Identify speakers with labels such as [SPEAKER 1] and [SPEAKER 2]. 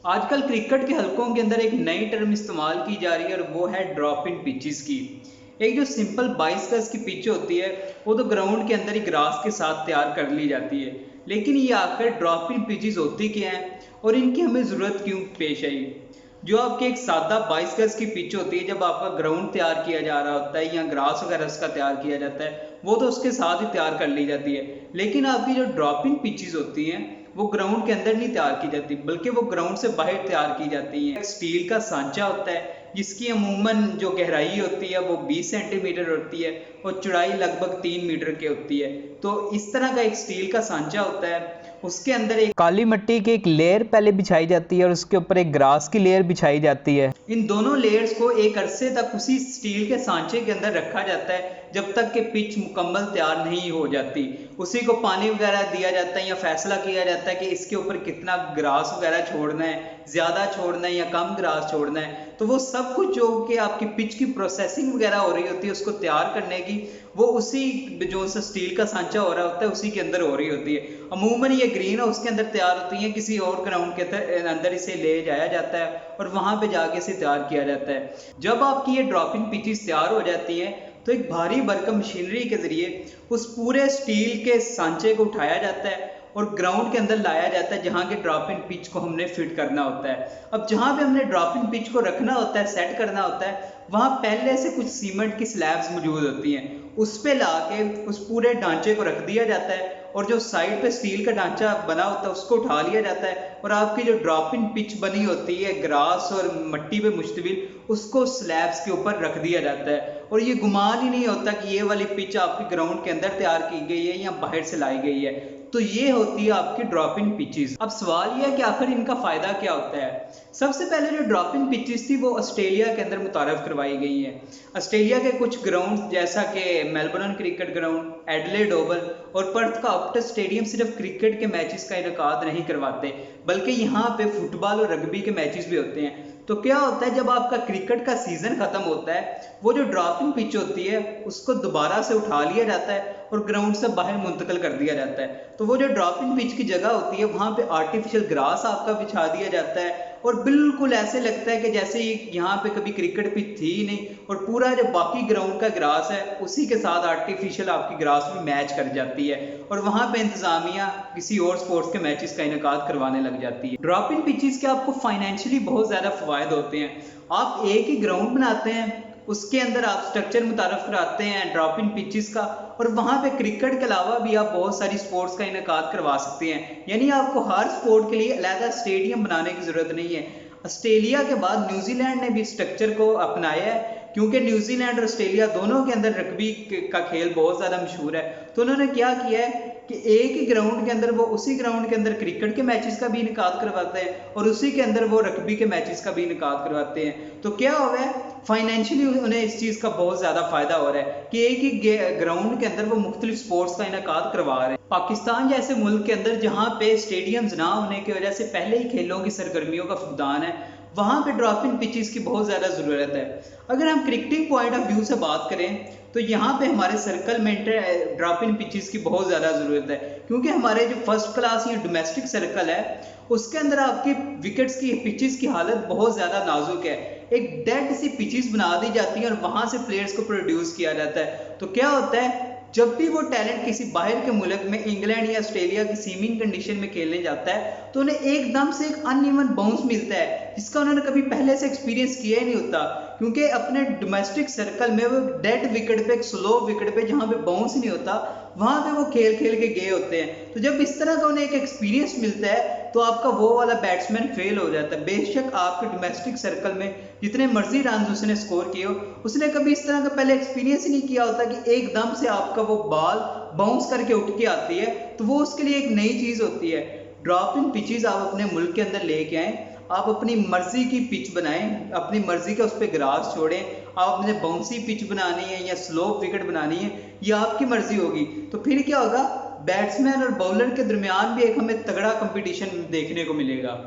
[SPEAKER 1] आजकल क्रिकेट के हलकों के अंदर एक नई टर्म इस्तेमाल की जा रही है और वो है ड्रॉप इन पिचेस की। एक जो सिंपल 22 गज की पिच होती है वो तो ग्राउंड के अंदर ही ग्रास के साथ तैयार कर ली जाती है, लेकिन ये आखिर ड्रॉप इन पिचेस होती क्या हैं और इनकी हमें ज़रूरत क्यों पेश आई। जो आपकी एक सादा 22 गज की पिच होती है, जब आपका ग्राउंड तैयार किया जा रहा होता है या ग्रास वगैरह उसका तैयार किया जाता है, वो तो उसके साथ ही तैयार कर ली जाती है। लेकिन आपकी जो ड्रॉप इन पिचेस होती हैं वो ग्राउंड के अंदर नहीं तैयार की जाती, बल्कि वो ग्राउंड से बाहर तैयार की जाती हैं। स्टील का सांचा होता है जिसकी अमूमन जो गहराई होती है वो 20 सेंटीमीटर होती है और चौड़ाई लगभग 3 मीटर की होती है। तो इस तरह का एक स्टील का सांचा होता है, उसके अंदर एक काली मिट्टी की एक लेयर पहले बिछाई जाती है और उसके ऊपर एक ग्रास की लेयर बिछाई जाती है। इन दोनों लेयर्स को एक अरसे तक उसी स्टील के सांचे के अंदर रखा जाता है जब तक कि पिच मुकम्मल तैयार नहीं हो जाती। उसी को पानी वगैरह दिया जाता है या फैसला किया जाता है कि इसके ऊपर कितना ग्रास वगैरह छोड़ना है, ज़्यादा छोड़ना है या कम ग्रास छोड़ना है। तो वो सब कुछ जो कि आपकी पिच की प्रोसेसिंग वगैरह हो रही होती है उसको तैयार करने की, वो उसी जो स्टील का सांचा हो रहा होता है उसी के अंदर हो रही होती है। अमूमन ये ग्रीन हाउस के अंदर तैयार होती है, किसी और ग्राउंड के अंदर इसे ले जाया जाता है और वहां पे जाके इसे तैयार किया जाता है। जब आपकी ये ड्रॉप इन पिचेस तैयार हो जाती हैं तो एक भारी भरकम मशीनरी के जरिए उस पूरे स्टील के सांचे को उठाया जाता है और ग्राउंड के अंदर लाया जाता है जहां के ड्रॉप इन पिच को हमने फिट करना होता है। अब जहां पे हमने ड्रॉप इन पिच को रखना होता है, सेट करना होता है, वहां पहले से कुछ सीमेंट की स्लैब्स मौजूद होती हैं। उस पे लाके उस पूरे ढांचे को रख दिया जाता है और जो साइड पे स्टील का ढांचा बना होता है उसको उठा लिया जाता है और आपकी जो ड्रॉप इन पिच बनी होती है ग्रास और मिट्टी पे मुश्तमिल, उसको स्लैब्स के ऊपर रख दिया जाता है। और ये गुमान ही नहीं होता कि ये वाली पिच आपकी ग्राउंड के अंदर तैयार की गई है या बाहर से लाई गई है। तो ये होती है आपकी ड्रॉप इन पिचेस। अब सवाल ये है कि आखिर इनका फायदा क्या होता है। सबसे पहले जो ड्रॉप इन पिचेस थी वो ऑस्ट्रेलिया के अंदर मुतारफ करवाई गई है। ऑस्ट्रेलिया के कुछ ग्राउंड जैसा कि Melbourne cricket ground, Adelaide Oval और पर्थ का ऑप्टस स्टेडियम सिर्फ क्रिकेट के मैचेस का इनेकाद नहीं करवाते, बल्कि यहाँ पे फुटबॉल और रग्बी के मैचेस भी होते हैं। तो क्या होता है, जब आपका क्रिकेट का सीजन खत्म होता है वो जो ड्रॉप इन पिच होती है उसको दोबारा से उठा लिया जाता है और ग्राउंड से बाहर मुंतकिल कर दिया जाता है। तो वो जो ड्रॉप इन पिच की जगह होती है वहां पे आर्टिफिशियल ग्रास आपका बिछा दिया जाता है और बिल्कुल ऐसे लगता है कि जैसे यहाँ पे कभी क्रिकेट पिच थी ही नहीं और पूरा जो बाकी ग्राउंड का ग्रास है उसी के साथ आर्टिफिशियल आपकी ग्रास भी मैच कर जाती है और वहां पे इंतजामिया किसी और स्पोर्ट्स के मैचेस का इनेकाद करवाने लग जाती है। ड्रॉप इन पिचेस के आपको फाइनेंशियली बहुत ज्यादा फवायद होते हैं। आप एक ही ग्राउंड बनाते हैं, उसके अंदर आप स्ट्रक्चर मुतारफ कराते हैं ड्रॉप इन पिचेस का और वहां पे क्रिकेट के अलावा भी आप बहुत सारी स्पोर्ट्स का इनेकाद करवा सकते हैं। यानी आपको हर स्पोर्ट के लिए अलग स्टेडियम बनाने की जरूरत नहीं है। ऑस्ट्रेलिया के बाद न्यूजीलैंड ने भी स्ट्रक्चर को अपनाया है, क्योंकि न्यूजीलैंड और ऑस्ट्रेलिया दोनों के अंदर रग्बी का खेल बहुत ज्यादा मशहूर है। तो उन्होंने क्या किया है कि एक ही ग्राउंड के अंदर वो उसी ग्राउंड के अंदर क्रिकेट के मैचेस का भी इनेकाद करवाते हैं और उसी के अंदर वो रग्बी के मैचेस का भी इनेकाद करवाते हैं। तो क्या हो रहा है, फाइनेंशियली उन्हें इस चीज का बहुत ज्यादा फायदा हो रहा है कि एक ही ग्राउंड के अंदर वो मुख्तलिफ स्पोर्ट्स का इनेकाद करवा रहे हैं। पाकिस्तान जैसे मुल्क के अंदर जहाँ पे स्टेडियम्स ना होने की वजह से पहले ही खेलों की सरगर्मियों का फुकदान है, वहां पे ड्रॉप इन पिचेस की बहुत ज्यादा जरूरत है। अगर हम क्रिकेटिंग पॉइंट ऑफ व्यू से बात करें तो यहाँ पे हमारे सर्कल में ड्रॉप इन पिचेस की बहुत ज्यादा जरूरत है, क्योंकि हमारे जो फर्स्ट क्लास या डोमेस्टिक सर्कल है उसके अंदर आपके विकेट्स की पिचेस की हालत बहुत ज्यादा नाजुक है। एक डेड सी पिचेस बना दी जाती है और वहां से प्लेयर्स को प्रोड्यूस किया जाता है। तो क्या होता है, जब भी वो टैलेंट किसी बाहर के मुल्क में इंग्लैंड या ऑस्ट्रेलिया की सीमिंग कंडीशन में खेलने जाता है तो उन्हें एकदम से एक अनइवन बाउंस मिलता है जिसका उन्होंने कभी पहले से एक्सपीरियंस किया ही नहीं होता, क्योंकि अपने डोमेस्टिक सर्कल में वो डेड विकेट पे, एक स्लो विकेट पे जहां पे बाउंस नहीं होता, वहां पे वो खेल खेल के गए होते हैं। तो जब इस तरह का उन्हें एक एक्सपीरियंस मिलता है तो आपका वो वाला बैट्समैन फेल हो जाता है। बेशक आपके डोमेस्टिक सर्कल में जितने मर्जी रन उसने स्कोर किए हो, उसने कभी इस तरह का पहले एक्सपीरियंस ही नहीं किया होता कि एकदम से आपका वो बॉल बाउंस करके उठ के आती है। तो वो उसके लिए एक नई चीज होती है। ड्रॉप इन पिचेस आप अपने मुल्क के अंदर लेके आए, आप अपनी मर्जी की पिच बनाएं, अपनी मर्जी का उस पर ग्रास छोड़ें। आप अपने बाउंसी पिच बनानी है या स्लो विकेट बनानी है, ये आपकी मर्जी होगी। तो फिर क्या होगा, बैट्समैन और बॉलर के दरमियान भी एक हमें तगड़ा कंपटीशन देखने को मिलेगा।